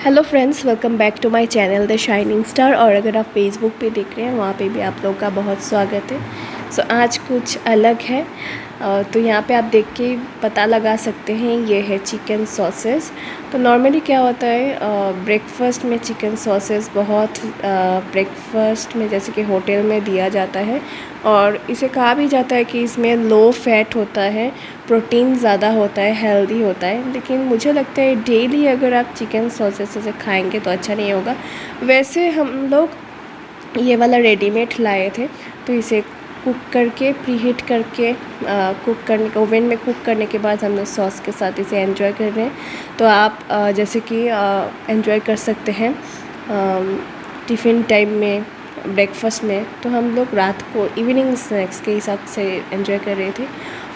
Hello friends, welcome back to my channel the shining star. और अगर आप Facebook पे देख रहे हैं वहाँ पे भी आप लोगों का बहुत स्वागत है। आज कुछ अलग है। तो यहाँ पे आप देख के पता लगा सकते हैं, ये है चिकन सॉसेस। तो नॉर्मली क्या होता है, ब्रेकफास्ट में चिकन सॉसेस बहुत ब्रेकफास्ट में जैसे कि होटल में दिया जाता है। और इसे कहा भी जाता है कि इसमें लो फैट होता है, प्रोटीन ज़्यादा होता है, हेल्दी होता है। लेकिन मुझे लगता है डेली अगर आप चिकन सॉसेस से खाएंगे तो अच्छा नहीं होगा। वैसे हम लोग ये वाला रेडीमेड लाए थे, तो इसे कुक करके प्रीहीट करके कुक करने के ओवन में कुक करने के बाद हमने सॉस के साथ इसे एंजॉय कर रहे हैं। तो आप जैसे कि एंजॉय कर सकते हैं टिफ़िन टाइम में, ब्रेकफास्ट में। तो हम लोग रात को इवनिंग स्नैक्स के हिसाब से एंजॉय कर रहे थे।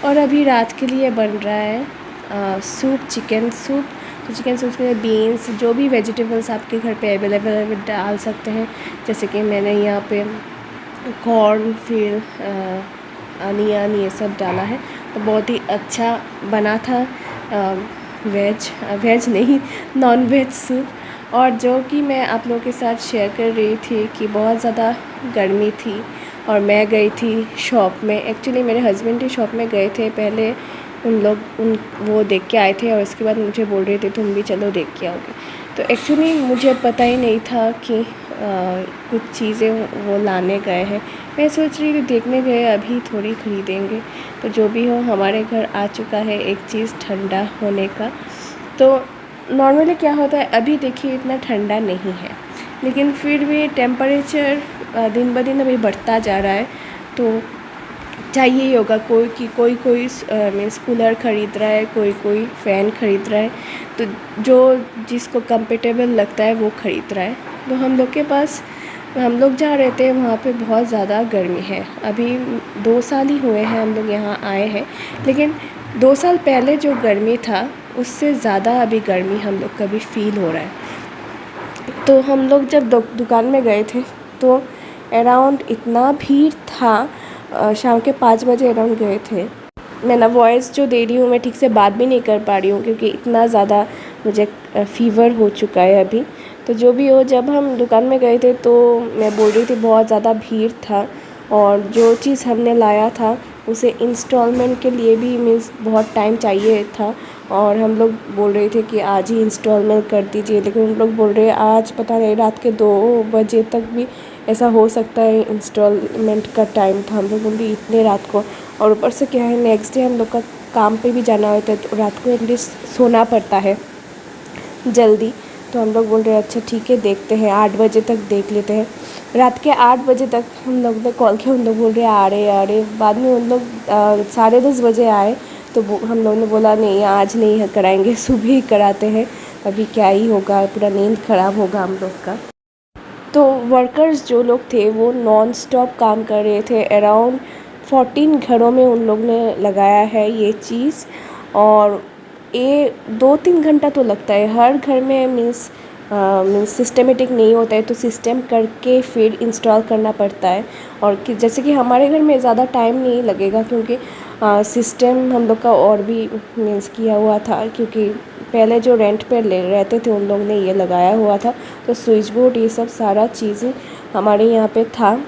और अभी रात के लिए बन रहा है सूप, चिकन सूप। तो चिकन सूप में बीन्स, जो भी वेजिटेबल्स आपके घर पे अवेलेबल है डाल सकते हैं। जैसे कि मैंने यहाँ पे कॉर्न, फिर अनियन, ये सब डाला है। तो बहुत ही अच्छा बना था वेज नहीं, नॉन वेज सूप। और जो कि मैं आप लोगों के साथ शेयर कर रही थी कि बहुत ज़्यादा गर्मी थी और मैं गई थी शॉप में। एक्चुअली मेरे हस्बैंड ही शॉप में गए थे पहले, वो देख के आए थे और उसके बाद मुझे बोल रहे थे तुम भी चलो देख के आओगे। तो एक्चुअली मुझे पता ही नहीं था कि कुछ चीज़ें वो लाने गए हैं। मैं सोच रही थी देखने गए, अभी थोड़ी ख़रीदेंगे। तो जो भी हो, हमारे घर आ चुका है एक चीज़ ठंडा होने का। तो नॉर्मली क्या होता है, अभी देखिए इतना ठंडा नहीं है, लेकिन फिर भी टेम्परेचर दिन ब दिन अभी बढ़ता जा रहा है। तो चाहिए ही होगा, कोई मीन्स कूलर ख़रीद रहा है, कोई फ़ैन ख़रीद रहा है। तो जो जिसको कंफर्टेबल लगता है वो ख़रीद रहा है। तो हम लोग जहाँ रहते हैं वहाँ पे बहुत ज़्यादा गर्मी है। अभी 2 साल ही हुए हैं हम लोग यहाँ आए हैं, लेकिन 2 साल पहले जो गर्मी था उससे ज़्यादा अभी गर्मी हम लोग का भी फ़ील हो रहा है। तो हम लोग जब दुकान में गए थे तो अराउंड इतना भीड़ था, शाम के 5 बजे अराउंड गए थे। मैं ना वॉइस जो दे रही हूँ मैं ठीक से बात भी नहीं कर पा रही हूँ, क्योंकि इतना ज़्यादा मुझे फ़ीवर हो चुका है अभी। तो जो भी हो, जब हम दुकान में गए थे तो मैं बोल रही थी बहुत ज़्यादा भीड़ था, और जो चीज़ हमने लाया था उसे इंस्टॉलमेंट के लिए भी मीन्स बहुत टाइम चाहिए था। और हम लोग बोल रहे थे कि आज ही इंस्टॉलमेंट कर दीजिए, लेकिन उन लोग बोल रहे हैं आज पता नहीं रात के 2 बजे तक भी ऐसा हो सकता है। इंस्टॉलमेंट का टाइम था, हम लोगों भी इतने रात को। और ऊपर से क्या है, नेक्स्ट डे हम लोग का काम पे भी जाना होता है, तो रात को एटलीस्ट सोना पड़ता है जल्दी। तो हम लोग बोल रहे हैं अच्छा ठीक है, देखते हैं 8 बजे तक देख लेते हैं। रात के 8 बजे तक हम लोग ने कॉल किया, उन लोग बोल रहे हैं आ रहे। बाद में उन लोग 10:30 बजे आए। तो हम लोग ने बोला नहीं, आज नहीं कराएंगे, सुबह ही कराते हैं। अभी क्या ही होगा, पूरा नींद ख़राब होगा हम लोग का। तो वर्कर्स जो लोग थे वो नॉन स्टॉप काम कर रहे थे। अराउंड 14 घरों में उन लोग ने लगाया है ये चीज़। और ये 2-3 घंटा तो लगता है हर घर में। मीन्स सिस्टमेटिक नहीं होता है, तो सिस्टम करके फिर इंस्टॉल करना पड़ता है। और जैसे कि हमारे घर में ज़्यादा टाइम नहीं लगेगा, क्योंकि सिस्टम हम लोग का और भी मीन्स किया हुआ था, क्योंकि पहले जो रेंट पे ले रहते थे उन लोग ने ये लगाया हुआ था। तो स्विच बोर्ड, ये सब सारा चीज़ें हमारे यहाँ पे था।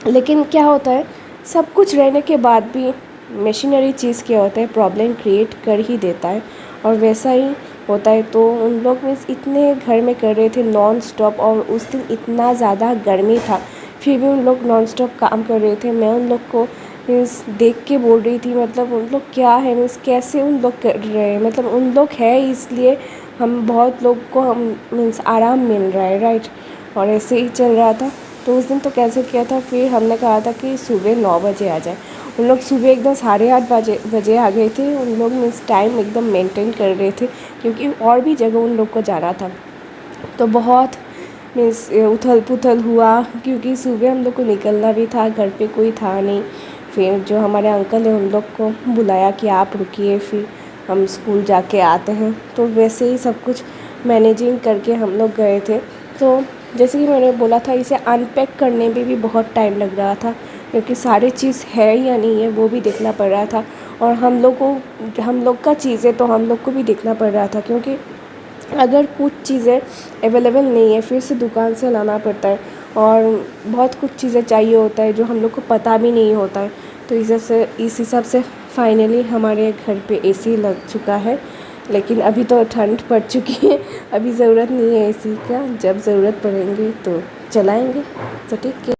लेकिन क्या होता है, सब कुछ रहने के बाद भी मशीनरी चीज़ क्या होता है, प्रॉब्लम क्रिएट कर ही देता है। और वैसा ही होता है। तो उन लोग मीन्स इतने घर में कर रहे थे नॉन स्टॉप, और उस दिन इतना ज़्यादा गर्मी था, फिर भी उन लोग नॉन स्टॉप काम कर रहे थे। मैं उन लोग को मीन्स देख के बोल रही थी, मतलब उन लोग क्या है, मीन्स कैसे उन लोग कर रहे हैं, मतलब उन लोग है इसलिए हम बहुत लोग को हम मीन्स आराम मिल रहा है, राइट। और ऐसे ही चल रहा था। तो उस दिन तो कैसे किया था, फिर हमने कहा था कि सुबह 9 बजे आ जाए। उन लोग सुबह एकदम 8:30 बजे आ गए थे। उन लोग मीन्स टाइम एकदम मेंटेन कर रहे थे, क्योंकि और भी जगह उन लोग को जाना था। तो बहुत मीन्स उथल पुथल हुआ, क्योंकि सुबह हम लोग को निकलना भी था, घर पे कोई था नहीं। फिर जो हमारे अंकल हैं उन लोग को बुलाया कि आप रुकिए, फिर हम स्कूल जाके आते हैं। तो वैसे ही सब कुछ मैनेजिंग करके हम लोग गए थे। तो जैसे कि मैंने बोला था, इसे अनपैक करने में भी बहुत टाइम लग रहा था, क्योंकि सारी चीज़ है या नहीं है वो भी देखना पड़ रहा था। और हम लोग का चीज़ें तो हम लोग को भी देखना पड़ रहा था, क्योंकि अगर कुछ चीज़ें अवेलेबल नहीं है फिर से दुकान से लाना पड़ता है, और बहुत कुछ चीज़ें चाहिए होता है जो हम लोग को पता भी नहीं होता है। तो इस हिसाब से फाइनली हमारे घर पे एसी लग चुका है। लेकिन अभी तो ठंड पड़ चुकी है, अभी ज़रूरत नहीं है एसी का, जब ज़रूरत पड़ेंगे तो चलाएंगे। तो ठीक है।